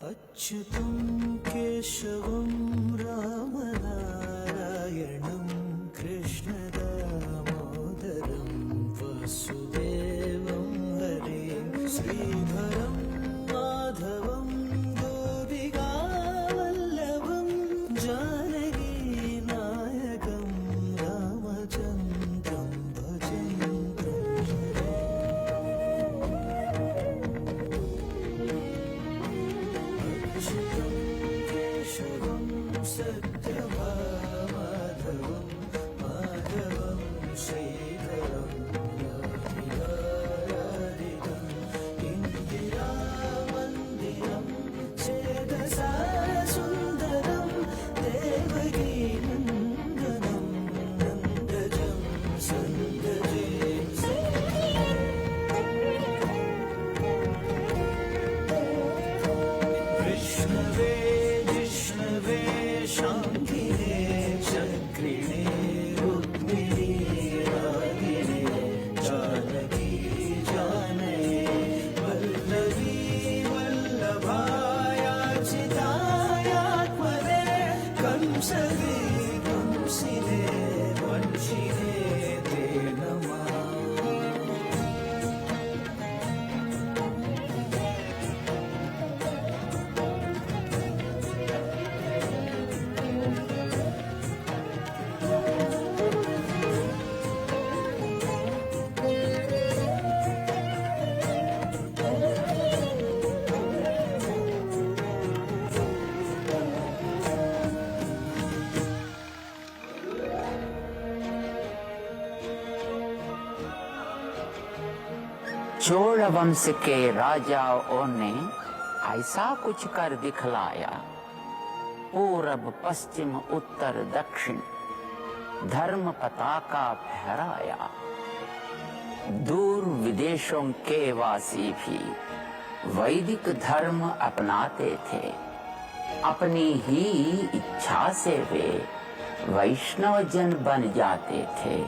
अच्युतं केशवं रामनारायणं कृष्णदामोदरं वसुदेवं हरिं श्रीधरं माधवं गोपिकावल्लभं जानकीनायकं रामचन्द्रं भजेन्द्रं अच्युतं केशवं सत्यभामाधवं माधवं श्रीधरं राधिकाराधितं इन्दिरामन्दिरं चेतसा सुन्दरं देवकीनन्दनं नन्दजं सन्दजे विष्णवे जिष्णवे शान्तिने चक्रिणे रुक्मिणी रागिणे जानकी जानये वल्लभी वल्लभायाचितायात्मने कंसवे कंसिने वंशिने ते नमः चोल वंश के राजाओं ने ऐसा कुछ कर दिखलाया। पूरब पश्चिम उत्तर दक्षिण धर्म पताका फहराया। दूर विदेशों के वासी भी वैदिक धर्म अपनाते थे। अपनी ही इच्छा से वे वैष्णव जन बन जाते थे।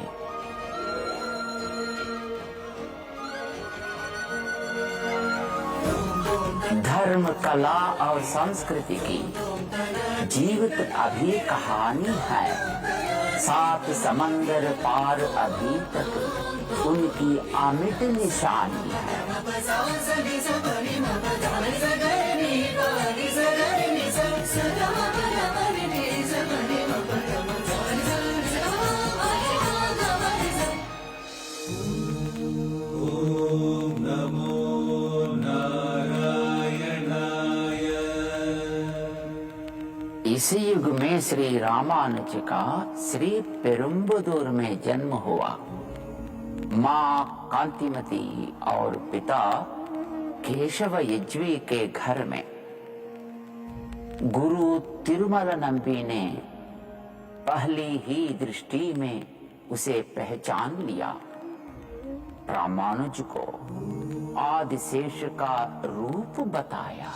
धर्म कला और संस्कृति की जीवित अभी कहानी है। 7 समंदर पार अभी तक उनकी अमिट निशानी है। ओम नमो इसी युग में श्री रामानुज का श्री पेरुम्बदूर में जन्म हुआ। माँ कांतिमती और पिता केशव यज्वी के घर में गुरु तिरुमल नंबी ने पहली ही दृष्टि में उसे पहचान लिया। रामानुज को आदिशेष का रूप बताया।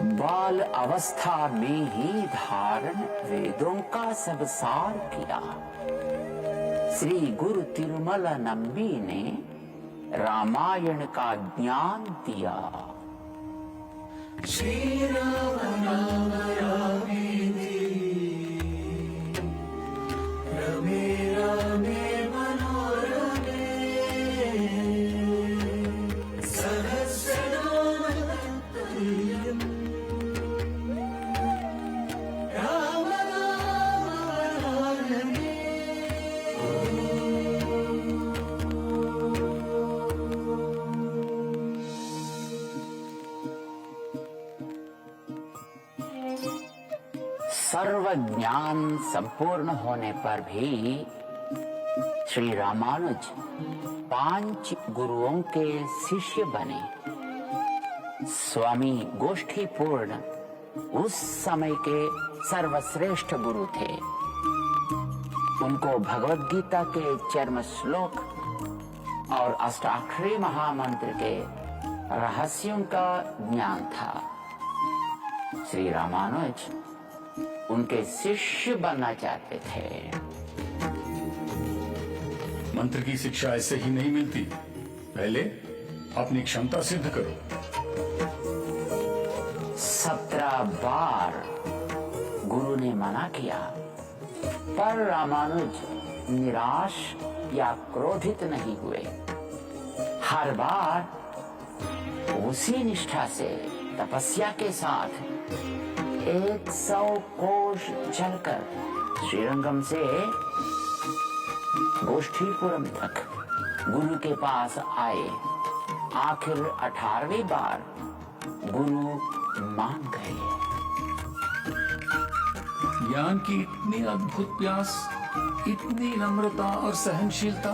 बाल अवस्था में ही धारण वेदों का सब सार किया। श्री गुरु तिरुमल नंबी ने रामायण का ज्ञान दिया। श्री राम राम रामेति रमे रामे मनोरमे सहस्रनाम तत्तुल्यम् राम नाम वरानने सर्व ज्ञान संपूर्ण होने पर भी श्री रामानुज 5 गुरुओं के शिष्य बने। स्वामी गोष्ठीपूर्ण उस समय के सर्वश्रेष्ठ गुरु थे। उनको भगवद गीता के चरम श्लोक और अष्टाक्षरी महामंत्र के रहस्यों का ज्ञान था। श्री रामानुज उनके शिष्य बनना चाहते थे। मंत्र की शिक्षा ऐसे ही नहीं मिलती। पहले अपनी क्षमता सिद्ध करो। 17 बार गुरु ने मना किया, पर रामानुज निराश या क्रोधित नहीं हुए। हर बार उसी निष्ठा से तपस्या के साथ 100 कोश चलकर श्रीरंगम से गोष्ठीपुरम तक गुरु के पास आए। आखिर 18वीं बार गुरु मान गए। ज्ञान की इतनी अद्भुत प्यास, इतनी नम्रता और सहनशीलता।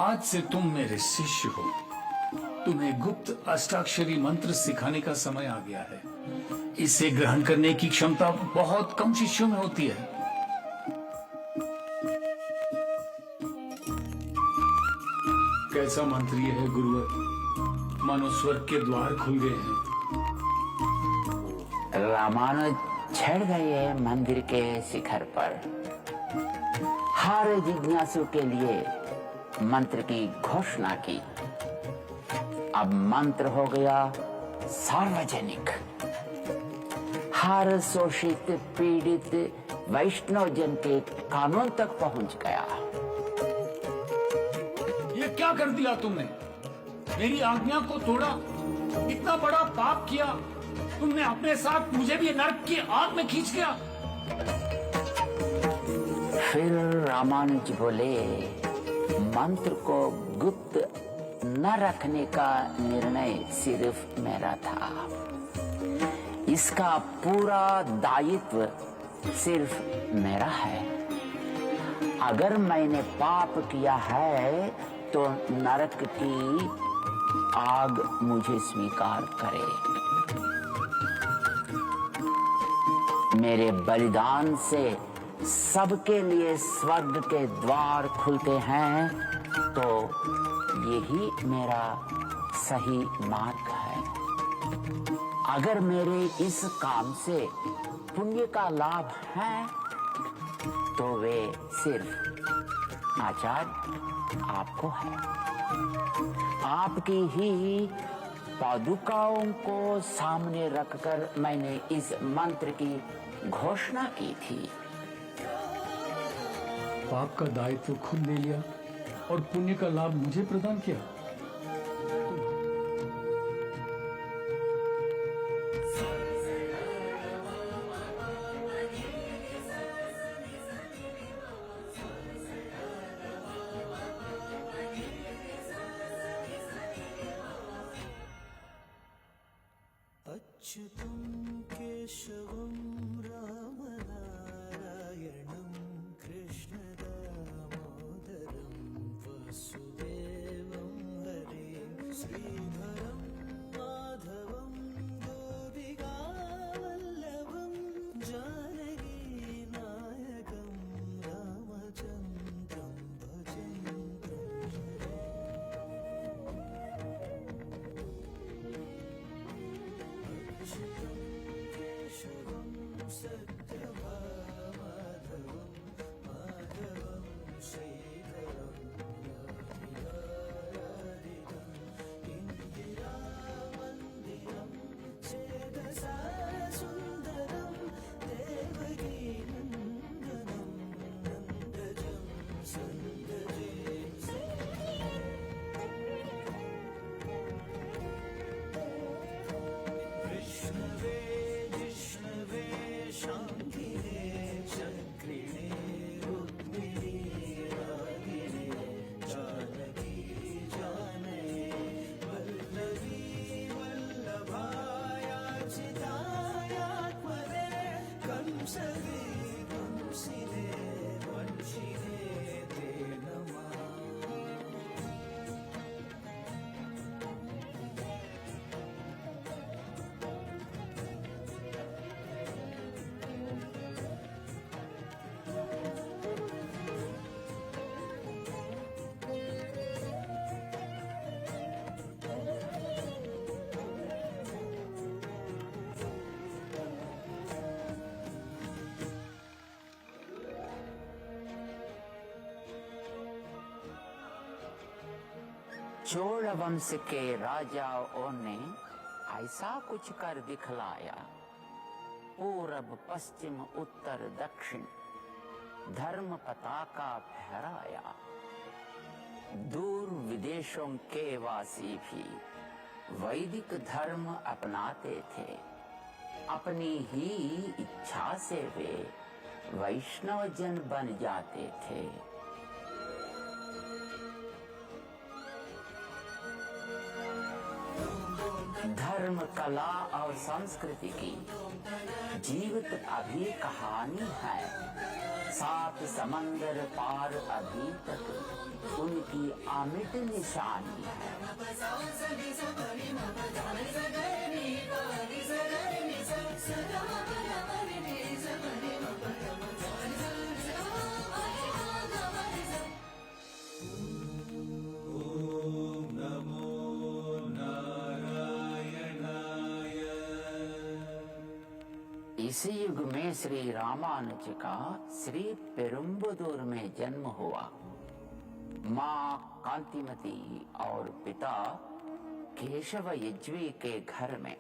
आज से तुम मेरे शिष्य हो। तुम्हें गुप्त अष्टाक्षरी मंत्र सिखाने का समय आ गया है। इसे ग्रहण करने की क्षमता बहुत कम शिष्यों में होती है। कैसा मंत्र ये है गुरुवर? मानो स्वर्ग के द्वार खुल गए हैं। रामानुज चढ़ गए मंदिर के शिखर पर। हर जिज्ञासु के लिए मंत्र की घोषणा की। अब मंत्र हो गया सार्वजनिक। हर शोषित पीड़ित वैष्णव जन के कानून तक पहुंच गया। ये क्या कर दिया तुमने? मेरी आज्ञा को तोड़ा, इतना बड़ा पाप किया। तुमने अपने साथ मुझे भी नरक की आग में खींच गया। फिर रामानुज बोले, मंत्र को गुप्त न रखने का निर्णय सिर्फ मेरा था। इसका पूरा दायित्व सिर्फ मेरा है। अगर मैंने पाप किया है तो नरक की आग मुझे स्वीकार करे। मेरे बलिदान से सबके लिए स्वर्ग के द्वार खुलते हैं, तो यही मेरा सही मार्ग है। अगर मेरे इस काम से पुण्य का लाभ है, तो वे सिर्फ आचार्य आपको है। आपकी ही पादुकाओं को सामने रखकर मैंने इस मंत्र की घोषणा की थी। पाप का दायित्व खुद ले लिया और पुण्य का लाभ मुझे प्रदान किया। अच्युतं केशवं रामनारायणं कृष्णदामोदरं वसुदेवं हरिं श्रीधरं माधवं गोपिकावल्लभं जानकीनायकं रामचन्द्रं भजेन्द्रं केशवं सत्यभामाधवं माधवं श्रीधरं राधिकाराधितं इन्दिरामन्दिरं चेतसा सुन्दरं देवकीनन्दनं नन्दजं सन्दजे विष्णवे जिष्णवे शान्तिने चक्रिणे रुक्मिणी रागिणे जानकी जानये वल्लभी वल्लभायाचितायात्मने कंसवे कंसिने वंशिने ते नमः। चोल वंश के राजाओं ने ऐसा कुछ कर दिखलाया, पूरब पश्चिम उत्तर दक्षिण धर्म पताका फहराया। दूर विदेशों के वासी भी वैदिक धर्म अपनाते थे। अपनी ही इच्छा से वे वैष्णव जन बन जाते थे। धर्म, कला और संस्कृति की जीवित अभी कहानी है। 7 समंदर पार अभी तक उनकी अमिट निशानी है। ओम नमो इसी युग में श्री रामानुज का श्री पेरुम्बदूर में जन्म हुआ। माँ कांतिमती और पिता केशव यज्वी के घर में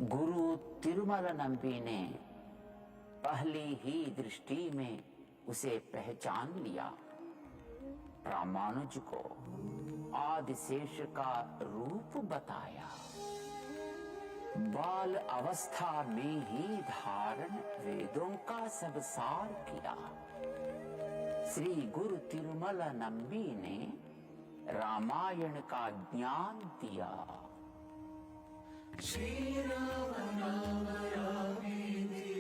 गुरु तिरुमल नंबी ने पहली ही दृष्टि में उसे पहचान लिया। रामानुज को आदिशेष का रूप बताया। बाल अवस्था में ही धारण वेदों का सब सार किया। श्री गुरु तिरुमल नंबी ने रामायण का ज्ञान दिया। श्री राम नाम रामेति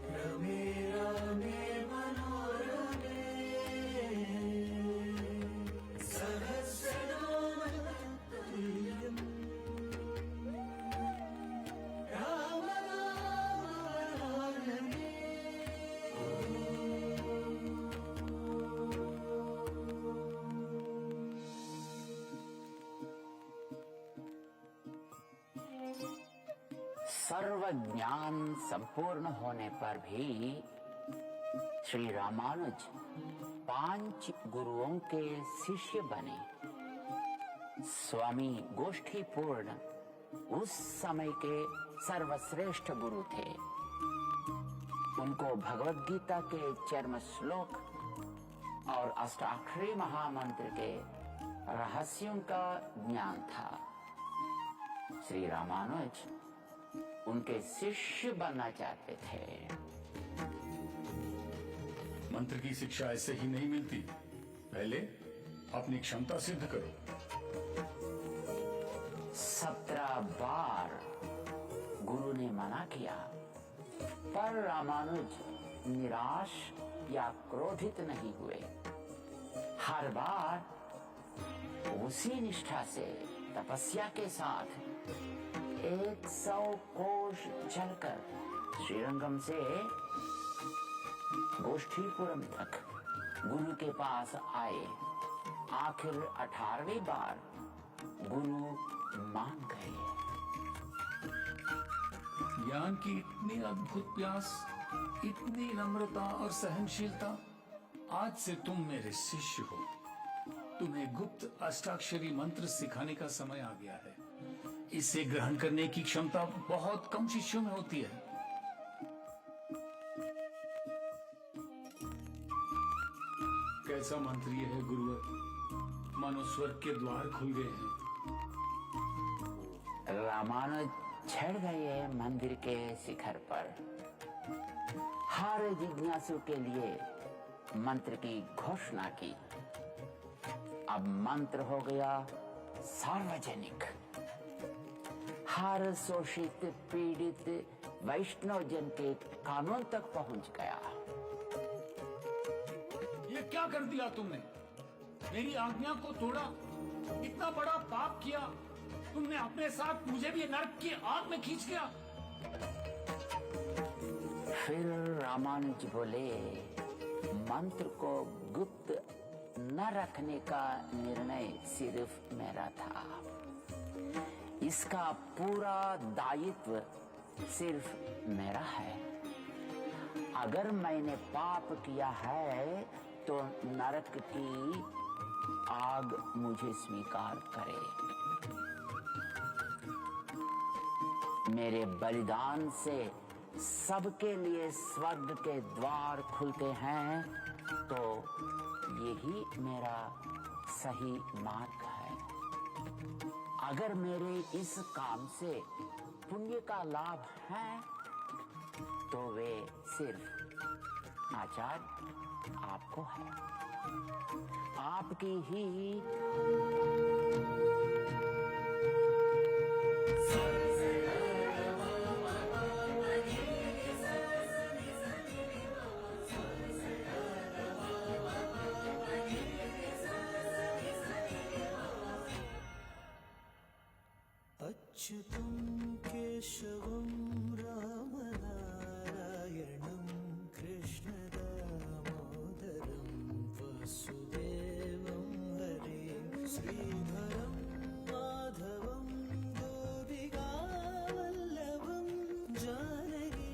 रमे रामे मनोरमे सहस्रनाम तत्तुल्यम् राम नाम वरानने। सर्व ज्ञान संपूर्ण होने पर भी श्री रामानुज 5 गुरुओं के शिष्य बने। स्वामी गोष्ठीपूर्ण उस समय के सर्वश्रेष्ठ गुरु थे। उनको भगवद गीता के चर्म श्लोक और अष्टाक्षरी महामंत्र के रहस्यों का ज्ञान था। श्री रामानुज उनके शिष्य बनना चाहते थे। मंत्र की शिक्षा ऐसे ही नहीं मिलती, पहले अपनी क्षमता सिद्ध करो। 17 बार गुरु ने मना किया, पर रामानुज निराश या क्रोधित नहीं हुए। हर बार उसी निष्ठा से तपस्या के साथ 100 कोश चलकर श्रीरंगम से गोष्ठीपुरम तक गुरु के पास आए। आखिर 18वीं बार गुरु मान गए। ज्ञान की इतनी अद्भुत प्यास, इतनी नम्रता और सहनशीलता। आज से तुम मेरे शिष्य हो। तुम्हें गुप्त अष्टाक्षरी मंत्र सिखाने का समय आ गया है। इसे ग्रहण करने की क्षमता बहुत कम शिष्यों में होती है। कैसा मंत्र ये है गुरुवर, मानो स्वर्ग के द्वार खुल गए हैं। रामानुज चढ़ गए मंदिर के शिखर पर। हर जिज्ञासु के लिए मंत्र की घोषणा की। अब मंत्र हो गया सार्वजनिक। हर शोषित पीड़ित वैष्णव जन के कानों तक पहुंच गया। ये क्या कर दिया तुमने? मेरी आज्ञा को तोड़ा, इतना बड़ा पाप किया तुमने। अपने साथ मुझे भी नरक की आग में खींच गया। फिर रामानुज बोले, मंत्र को गुप्त न रखने का निर्णय सिर्फ मेरा था। इसका पूरा दायित्व सिर्फ मेरा है। अगर मैंने पाप किया है तो नरक की आग मुझे स्वीकार करे। मेरे बलिदान से सबके लिए स्वर्ग के द्वार खुलते हैं, तो यही मेरा सही मार्ग है। अगर मेरे इस काम से पुण्य का लाभ है, तो वे सिर्फ आचार्य आपको है, आपकी ही अच्युतं केशवं रामनारायणं कृष्णदामोदरं वसुदेवं हरिं श्रीधरं माधवं गोपिकावल्लभं जानकीनायकं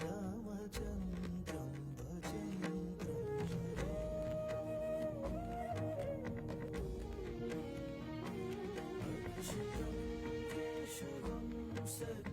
रामचन्द्रं भजेन्द्रं हरे।